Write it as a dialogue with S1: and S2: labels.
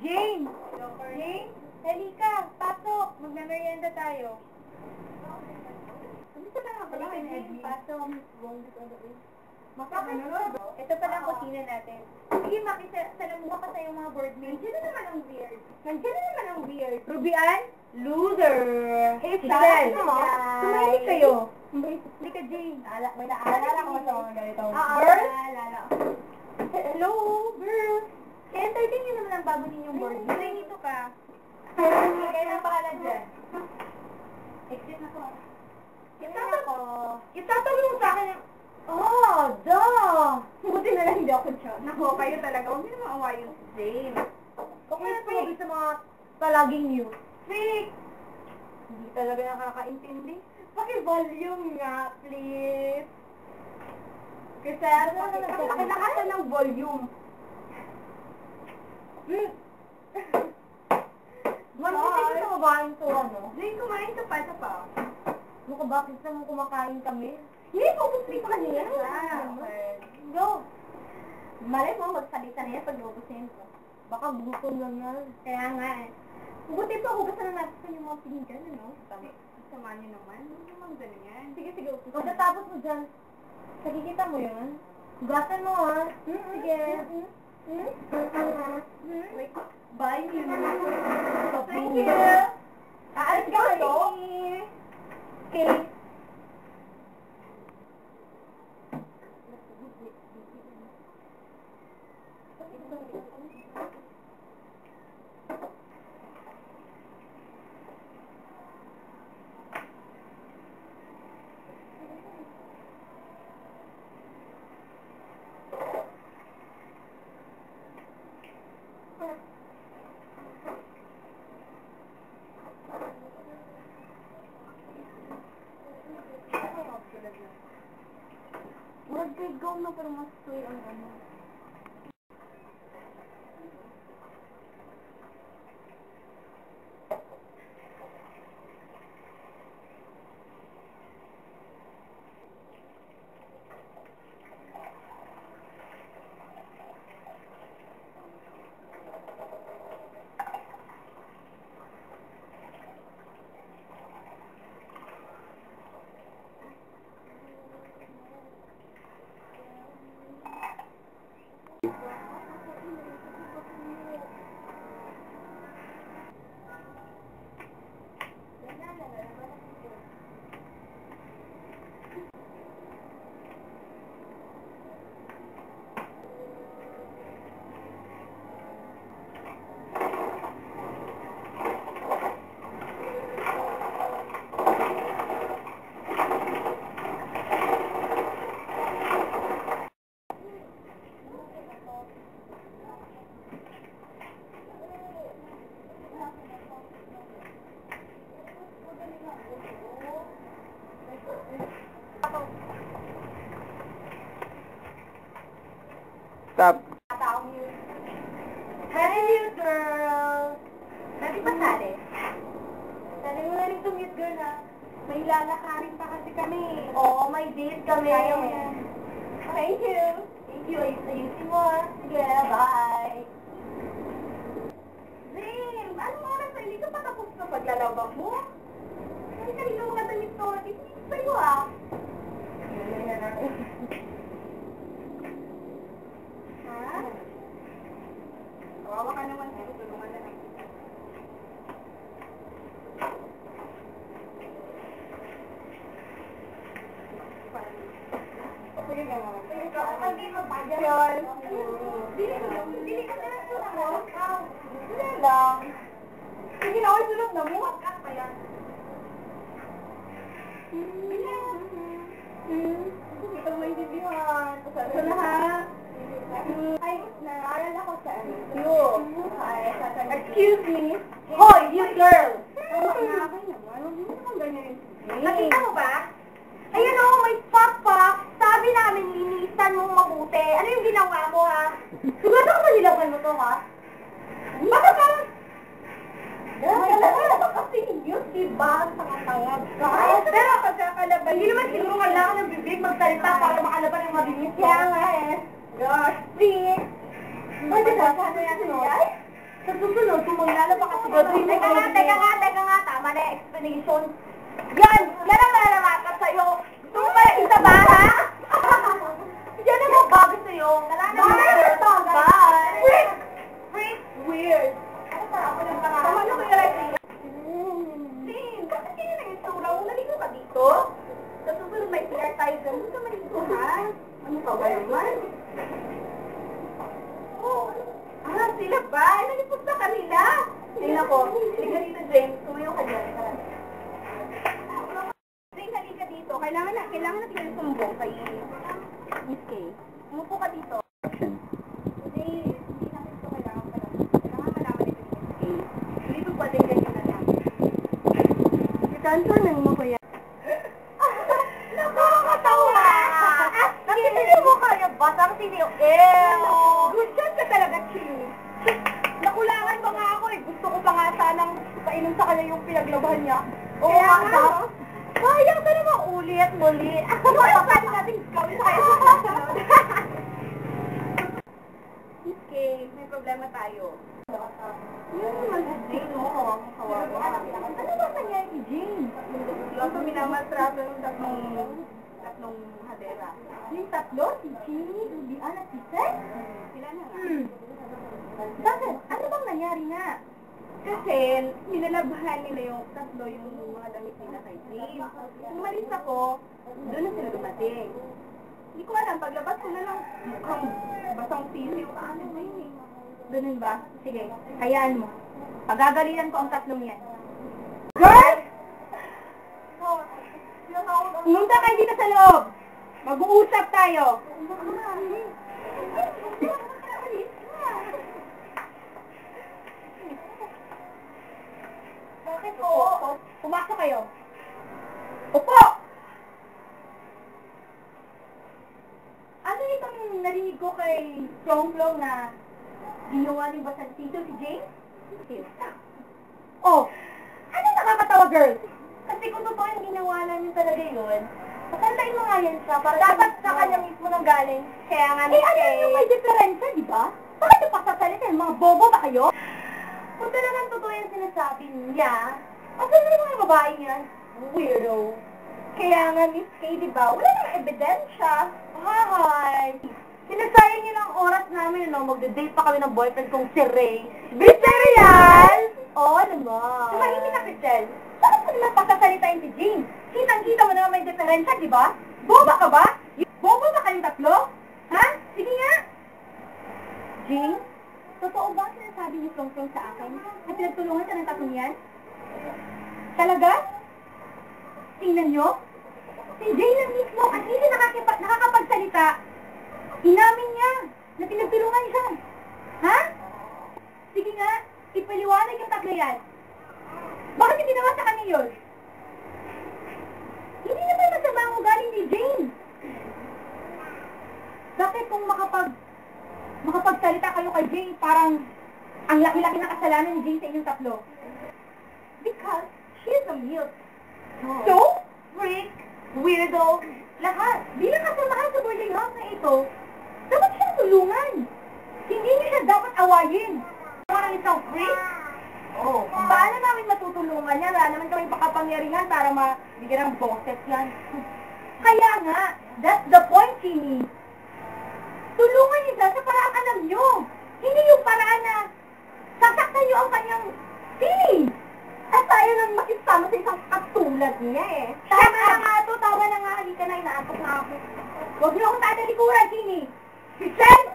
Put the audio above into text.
S1: Jane! Jane? Halika, pasok. Magme-merienda tayo. Ano pala ang pala kayo, Jane? Pasok. Ito pala ang kusina natin. Sige, makisalamuha ka sa iyong mga boardmates. Nandiyan na naman ang weird. Rubian? Loser! Hey, Sal! Sumali kayo. Hindi ka, Jane. May naalala ko sa mga ganito. Girls? Hello, girls. Kaya-entertain nyo naman ang bago ninyong board. Dito ka. Kaya na pangalan dyan. Exit na ko. Itatanong sa akin yung... Buti na lang hindi ako dyan. Nako, kayo talaga. Huwag nyo naman awayin si Jane. Okay na tumabi sa mga palaging news. Fake! Hindi talaga nakakaintindi. Paki-volume nga, please. Kasi pakilakasan ng volume. Marami sa kabahin to, ano? Jane, kumain ka pa. Ano ka, bakit naman kumakain kami? Hindi, pupusli pa kanina. Go! Malay mo, magsalita na yan pag naubusin ko. Baka gutom lang yan. Kaya nga eh. Buti pa, hugasan na natin sa yung mga pinggan, ano? Sama niyo naman. Hindi naman gano'n yan. Sige, upusin. Pagkatapos mo dyan, nakikita mo yun? Hugasan mo, ha? Sige. Wait. Bye, thank you. Aalis ka kayo? Okay. Mag-go na pero mas tuloy ang ano.
S2: Stop.
S1: Hello, girls! Pwede ba sali? Sali mo na rin itong mute girl, ha? May lalakarin pa kasi kami. Oo, may date kami. Kaya mo yan. Thank you. Thank you. Ayusin mo, ha? Sige, bye. Zim, anong oras na? Hindi ka pa tapos na paglalabak mo? Kasi kanina mga damit to. Ito sa'yo, ha? Yan na. Kawawa ka naman, tulungan na lang. Sige ka naman. Hindi mo pa dyan. Dili ka na lang sulat mo. Dili lang. Sige na ako sulat na mo. Kat pa yan. Ito mo yung bibihan. Pasal na ha. Ay, naaral ako sa excuse me. Hoy, you girl! Nakita mo ba? Ayun o, may pakpak. Sabi namin, linisan mo mabuti. Ano yung ginawa mo, ha? Sigurado ko manilaban mo to, ha? Baka ka? Talaga kasi yun, diba? Tanga-tangag ka. Pero pagkakalaban, hindi naman siguro kailangan ng bibig magsalita para makalaban yung mabilis. Kaya nga eh. Gosh, please! Pwede ba? Paano yan, no? Sa susunod Teka nga, tama na yung explanation. Yan ang nalalaman sa'yo. Gusto mo pala isa ba, ha? Yan ang mga bago sa'yo. Bye! Freak! Weird. Tama na ko yung like Jane, bakit ganyan ang itsura mo? Naligo ka dito? Sa susunod may PR tayo dyan. Huwag ka maligo, ha? Ano ka ba naman? Sila ba? Nalipot na kanila. Tingnan ko. Halika dito, James. Tumayo ka dyan. James, halika dito. Kailangan natin yung sumbong kay Miss Kay. Umupo ka dito. Hindi namin ito kailangan pa lang. Kailangan malaman ito ni Miss Kay. Dito ba din ganyan na lang? Itanto ng mo ko yan. Nakakatawa! Nakikita mo kaya batang siniyo. Gusto ka talaga, Chini. Nakulangan ba nga ako eh. Gusto ko pa nga sanang painom sa kanya yung pinaglabahan niya. Oo nga. Sayang ka naman uli at muli. Ano ba pwede natin gawin sa kanya sa kasunod? Okay, may problema tayo. Yun naman si Jane mo. Kawawa. Ano ba nangyari ni Jane? Yung minamaltrato ng tatlong hadera. Yung tatlo? Si Jimmy, Rubian at si Seth? Sila na nga. Bakit? Ano bang nangyari nga? Kasi, nilalabhan nila yung tatlo yung mga damit nila kay Jane. Umalis ako, doon na sila dumating. Hindi ko alam, paglabas ko na lang mukhang basang sisiw. Ano ba yun eh? Ganun ba? Sige, hayaan mo. Pagagalinan ko ang tatlong yan. Girl! Pumunta kayo dito sa loob. Mag-uusap tayo. Bakit po? Pumasok kayo. Upo! Ano itong narinig ko kay Plong-Plong na ginawa ni Basansito si James? Oh! Ano nakakatawa, girl? Kasi kung totoo yung ginawa namin talaga yun, pakantayin mo nga yan siya, para dapat sa kanya mismo nang galing. Kaya nga ano may diferensya, di ba? Bakit yung pagsasalita yung mga bobo ba kayo? Kung talagang totoo yung sinasabi niya, asan na yung mga babae niyan? Weirdo. Kaya nga, Miss Kay, di ba? Wala namang ebidensya. Hi! Sinasayang niyo ng oras namin, no? Magde-date pa kami ng boyfriend kong si Ray. Biserial! Oo naman. Tumahimik na, Cristel. Bakit mo naman pagsasalitain si Jane? Kitang-kita mo naman may diferensya, di ba? Boba ka ba? Bobo ba kayong tatlo? Ha? Sige nga! Jane, totoo ba ang sinasabi ni Plong-Plong sa akin na pinagtulungan siya ng tatlong yan? Talaga? Tingnan nyo? Si Jane ang mismo at hindi nakakapagsalita. Inamin niya na pinagtulungan siya. Ha? Sige nga, ipaliwanag yung tatlo yan. Bakit hindi naman sa kanya yun? Hindi naman masama ang ugali ni Jane. Bakit kung makapagsalita kayo kay Jane, parang ang laki-laki na kasalanan ni Jane sa inyong tatlo? Because she's a milk. So, freak, weirdo, lahat. Bilang kasamahan sa boarding house na ito, dapat siyang tulungan. Hindi niyo siya dapat awayin. Parang isang freak? Oh, paano namin matutulungan yan? Wala naman kami pakapangyarihan para mabigyan ng boses yan. Kaya nga, that's the point, Chini. Tulungan niyo siya sa parang alam niyo. Hindi yung paraan na sasaktan niyo ang kanyang feelings. At tayo nang makisama sa isang katulad niya eh. Tama na nga ito, tawa na nga. Halika na, inaantok na ako. Huwag niyo akong tatalikuran, Chini. Si Chen!